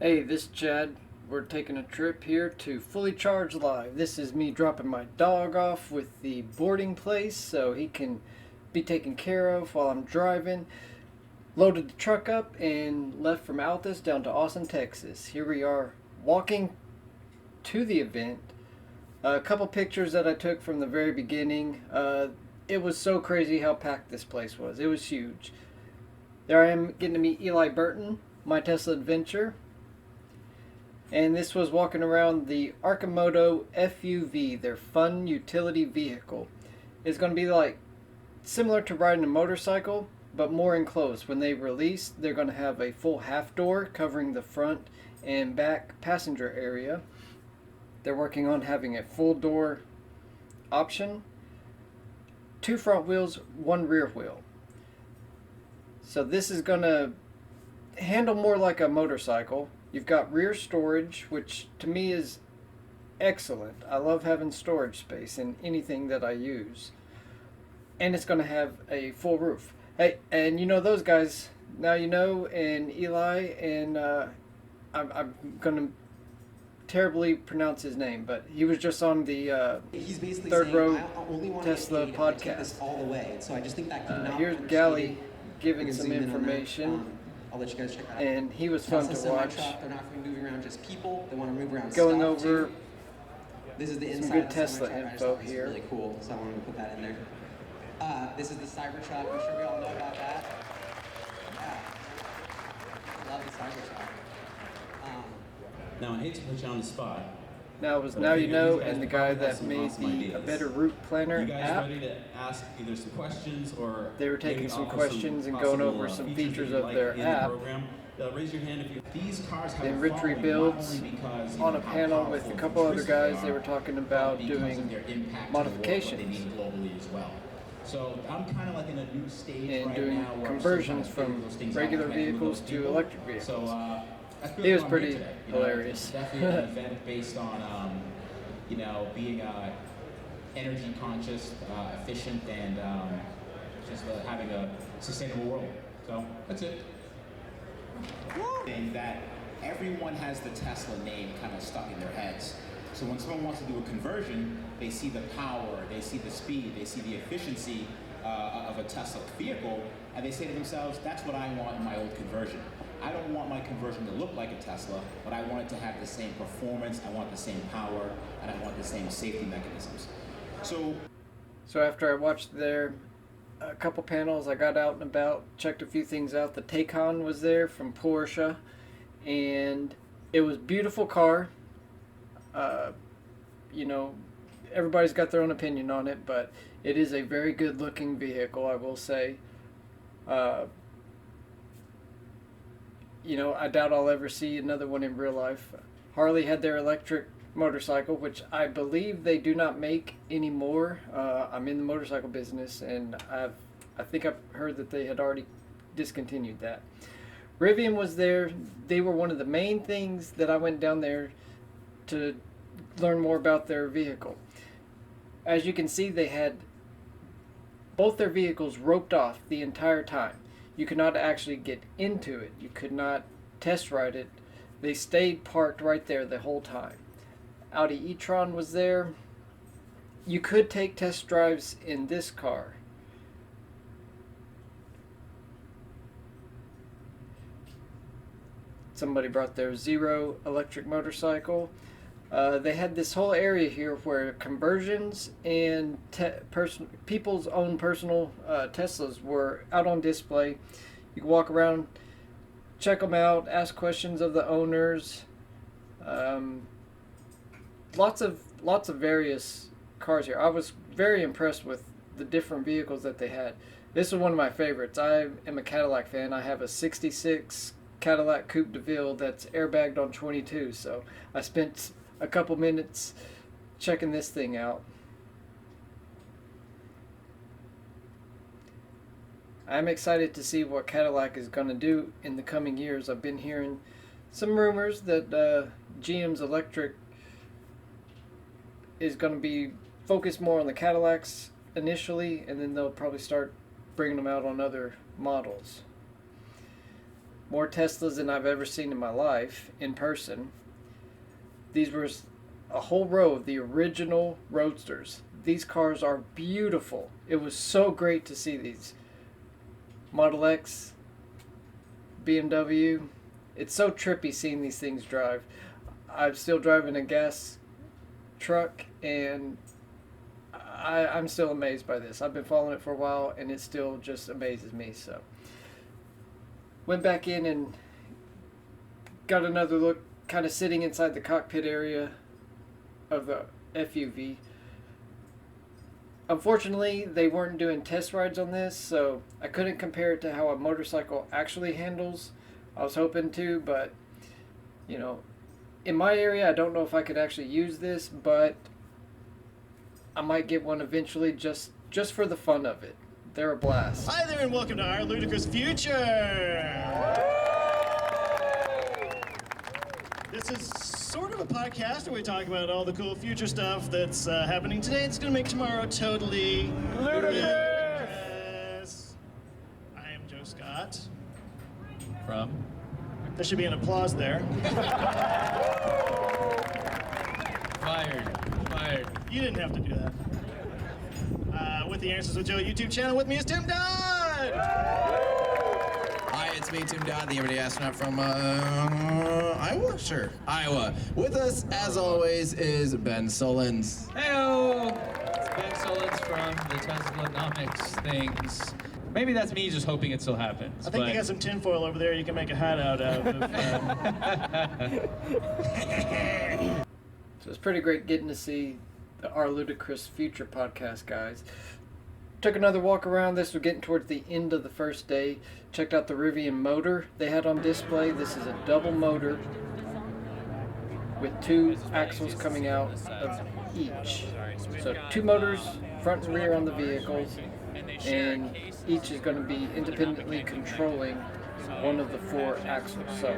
Hey, this is Chad. We're taking a trip here to Fully Charged Live. This is me dropping my dog off with the boarding place so he can be taken care of while I'm driving. Loaded the truck up and left from Altus down to Austin, Texas. Here we are walking to the event. A couple pictures that I took from the very beginning. It was so crazy how packed this place was. It was huge. There I am getting to meet Eli Burton, my Tesla adventure. And this was walking around the Arcimoto FUV, their fun utility vehicle. It's going to be like similar to riding a motorcycle, but more enclosed. When they release, they're going to have a full half door covering the front and back passenger area. They're working on having a full door option, 2 front wheels, 1 rear wheel. So this is going to handle more like a motorcycle. You've got rear storage, which to me is excellent. I love having storage space in anything that I use. And it's going to have a full roof. Hey, and you know those guys, now you know, and Eli, and I'm going to terribly pronounce his name, but he was just on the He's basically Third saying, Row I only want Tesla to take podcast. this all the way. So I just think that could not Here's be Gally understated. giving We can some zoom in on that. information. I'll let you guys check that out. And he was fun Tesla to watch. semi-truck, they're not going to be moving around just people. They want to move around Going stuff over too. This is the some inside good of the Tesla semi-truck. I just info thought this was here. really cool, so I wanted to put that in there. This is the CyberTruck. I'm sure we all know about that. Yeah. Love the CyberTruck. Now, I hate to put you on the spot. Now it was but Now I You figure Know, these guys and the probably guy have that some made awesome the ideas. A Better Route Planner You guys app. ready to ask either some questions or They were taking maybe some offer questions and going possible, over some that features you of like their in app. The program. Raise your hand if you. These cars have Then a Rich following, Rebuilds not only because, on a how panel with a powerful couple other futuristic guys. They were talking about but because doing of their impact modifications to the world, what they need globally as well. So I'm kind of like in a new stage and right doing now where I'm conversions still trying to from figure those things out, regular connecting with vehicles those to people. electric vehicles. So that's He really was why I'm pretty here today. hilarious. It's definitely an event based on being energy conscious, efficient, and just having a sustainable world. So that's it. Thing that everyone has the Tesla name kind of stuck in their heads. So when someone wants to do a conversion, they see the power, they see the speed, they see the efficiency of a Tesla vehicle, and they say to themselves, that's what I want in my old conversion. I don't want my conversion to look like a Tesla, but I want it to have the same performance, I want the same power, and I want the same safety mechanisms. So after I watched their a couple panels, I got out and about, checked a few things out. The Taycan was there from Porsche, and it was a beautiful car. You know, everybody's got their own opinion on it, but it is a very good looking vehicle, I will say. You know, I doubt I'll ever see another one in real life. Harley had their electric motorcycle, which I believe they do not make anymore. I'm in the motorcycle business, and I think I've heard that they had already discontinued that. Rivian was there. They were one of the main things that I went down there to learn more about their vehicle. As you can see, they had both their vehicles roped off the entire time. You could not actually get into it. You could not test ride it. They stayed parked right there the whole time. Audi e-tron was there. You could take test drives in this car. Somebody brought their Zero electric motorcycle. They had this whole area here where conversions and people's own personal Teslas were out on display. You can walk around, check them out, ask questions of the owners. Lots of various cars here. I was very impressed with the different vehicles that they had. This was one of my favorites. I am a Cadillac fan. I have a 66 Cadillac Coupe de Ville that's airbagged on 22, so I spent a couple minutes checking this thing out. I'm excited to see what Cadillac is going to do in the coming years. I've been hearing some rumors that GM's electric is going to be focused more on the Cadillacs initially, and then they'll probably start bringing them out on other models. more Teslas than I've ever seen in my life in person. These were a whole row of the original Roadsters. These cars are beautiful. It was so great to see these. Model X, BMW. It's so trippy seeing these things drive. I'm still driving a gas truck, and I'm still amazed by this. I've been following it for a while, and it still just amazes me. So went back in and got another look, kind of sitting inside the cockpit area of the FUV. Unfortunately, they weren't doing test rides on this, so I couldn't compare it to how a motorcycle actually handles. I was hoping to, but, you know, in my area, I don't know if I could actually use this, but I might get one eventually just for the fun of it. They're a blast. Hi there, and welcome to our ludicrous future. This is sort of a podcast where we talk about all the cool future stuff that's happening today. It's going to make tomorrow totally ludicrous. I am Joe Scott. From? There should be an applause there. Fired. You didn't have to do that. With the Answers with Joe YouTube channel, with me is Tim Dodd. Hi, it's me, Tim Dodd, the everyday astronaut from Iowa? Sure, Iowa. With us, as always, is Ben Solons. Heyo! It's Ben Solons from the Teslanomics things. Maybe that's me just hoping it still happens. I think they got some tinfoil over there you can make a hat out of. So it's pretty great getting to see our Ludicrous Future podcast, guys. Took another walk around. This was getting towards the end of the first day. Checked out the Rivian motor they had on display. This is a double motor with 2 axles coming out of each. So 2 motors, front and rear on the vehicles, and each is going to be independently controlling one of the 4 axles. So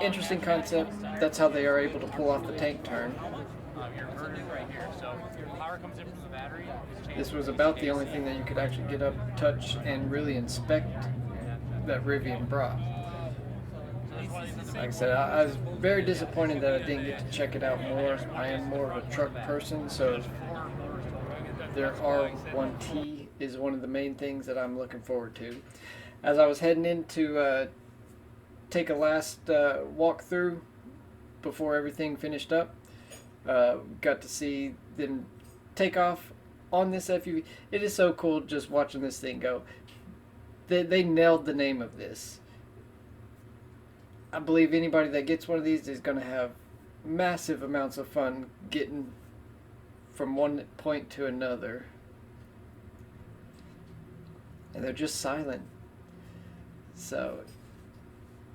interesting concept. That's how they are able to pull off the tank turn. This was about the only thing that you could actually get up, touch, and really inspect that Rivian brought. Like I said, I was very disappointed that I didn't get to check it out more. I am more of a truck person, so their R1T is one of the main things that I'm looking forward to. As I was heading in to take a last walk through before everything finished up, got to see them take off on this FUV. It is so cool just watching this thing go. They nailed the name of this. I believe anybody that gets one of these is going to have massive amounts of fun getting from one point to another. And they're just silent. So,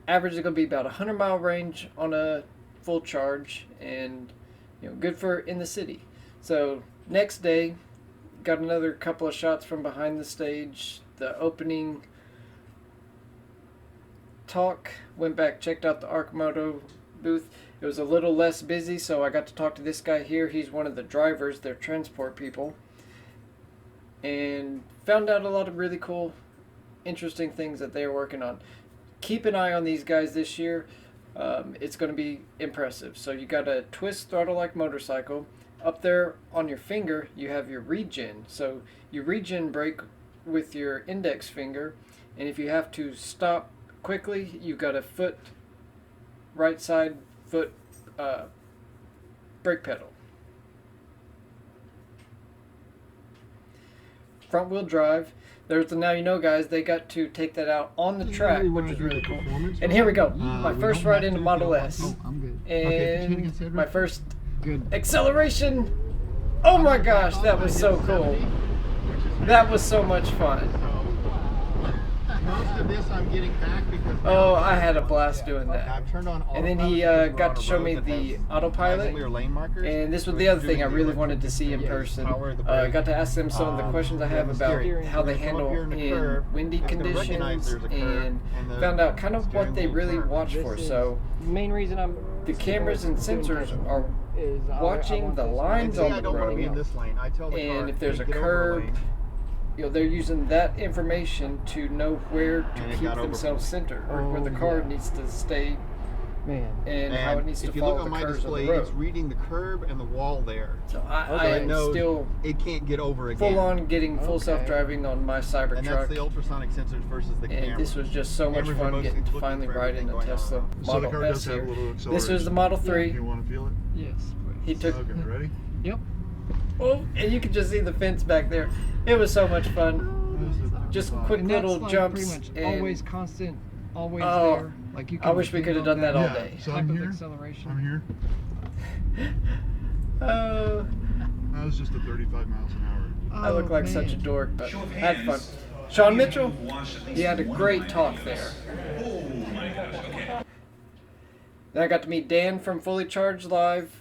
average is going to be about 100-mile range on a full charge, and good for in the city. So, next day, got another couple of shots from behind the stage. The opening talk, went back, checked out the Arcmoto booth. It was a little less busy, so I got to talk to this guy here. He's one of the drivers, their transport people, and found out a lot of really cool, interesting things that they're working on. Keep an eye on these guys this year. It's going to be impressive. So you got a twist throttle like motorcycle. Up there on your finger, you have your regen. So you regen brake with your index finger, and if you have to stop quickly, you got a foot, right side foot brake pedal. Front wheel drive. There's the Now You Know guys. They got to take that out on the track, which is really cool. And here we go. My first ride into Model S. Oh, I'm good. And my first acceleration. Oh my gosh, that was so cool. That was so much fun. Most of this I'm getting back because Oh, I had a blast doing that. I've turned on And then he got to show me the autopilot. And this was the other thing I really wanted to see in person. I got to ask them some of the questions I have about how they handle in windy conditions, and found out kind of what they really watch for. So the main reason the cameras and sensors are watching the lines on the road, and if there's a curb, they're using that information to know where to And it keep got themselves centered, or where the car needs to stay, and how it needs to if you follow look on the my curves display, of the road. it's reading the curb and the wall there. So I So it am knows still it can't get over again. full on getting full self-driving on my And that's CyberTruck. the ultrasonic sensors versus the camera. And this was just so much Cameras are fun mostly getting to looking finally for ride in everything a going on. Tesla So the Model car S does have here. a little This acceleration. was the Model 3. You want to feel it? Yes, please. He took, Okay, ready? Yep. oh, and you could just see the fence back there. It was so much fun. Just quick And that's little like jumps. pretty much and always constant, always Oh, there. Like you can I wish we could have done that all Yeah, day. so type I'm of here. acceleration. I'm here. Oh, That was just at 35 miles an hour. I look like such a dork, but I had fun. Sean Mitchell, he had a great talk there. Then I got to meet Dan from Fully Charged Live.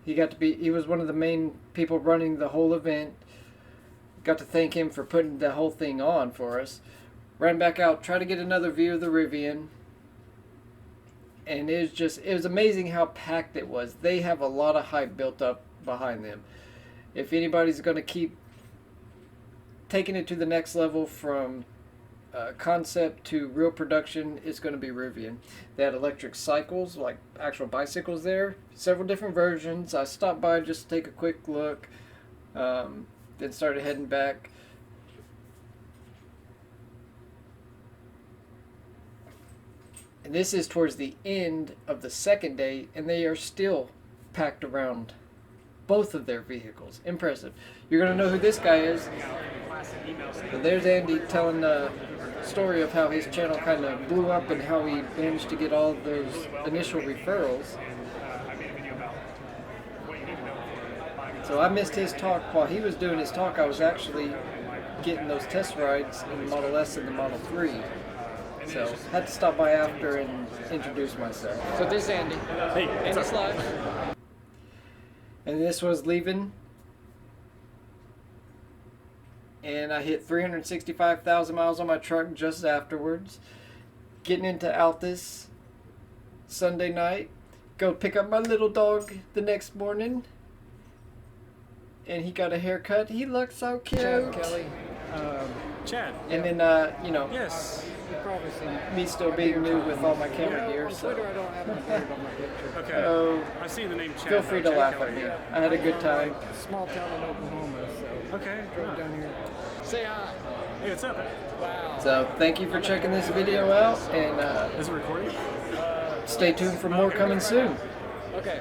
He was one of the main people running the whole event. Got to thank him for putting the whole thing on for us. Ran back out, tried to get another view of the Rivian. And it was amazing how packed it was. They have a lot of hype built up behind them. If anybody's going to keep taking it to the next level from concept to real production, it's going to be Rivian. They had electric cycles, like actual bicycles there. Several different versions. I stopped by just to take a quick look. Then started heading back. And this is towards the end of the second day, and they are still packed around both of their vehicles. Impressive. You're going to know who this guy is. But there's Andy telling the story of how his channel kind of blew up and how he managed to get all of those initial referrals. So I missed his talk. While he was doing his talk, I was actually getting those test rides in the Model S and the Model 3. So had to stop by after and introduce myself. So this is Andy. Hey, Andy's live. And this was leaving. And I hit 365,000 miles on my truck just afterwards. Getting into Altus Sunday night. Go pick up my little dog the next morning. And he got a haircut. He looked so cute. Chad Kelly. Chad. And then, Yes. You've probably seen it. me still being new with all my camera gear. On So Twitter, I don't have my name on my picture. Okay. Oh, I've seen the name Chad. feel free to Chad laugh Kelly, at me. yeah. I had a good time. Small town in Oklahoma, so Okay. drove down here. Say hi. Hey, what's up? Wow. So thank you for checking this video out, and Is it recording? stay tuned for more coming soon. Okay.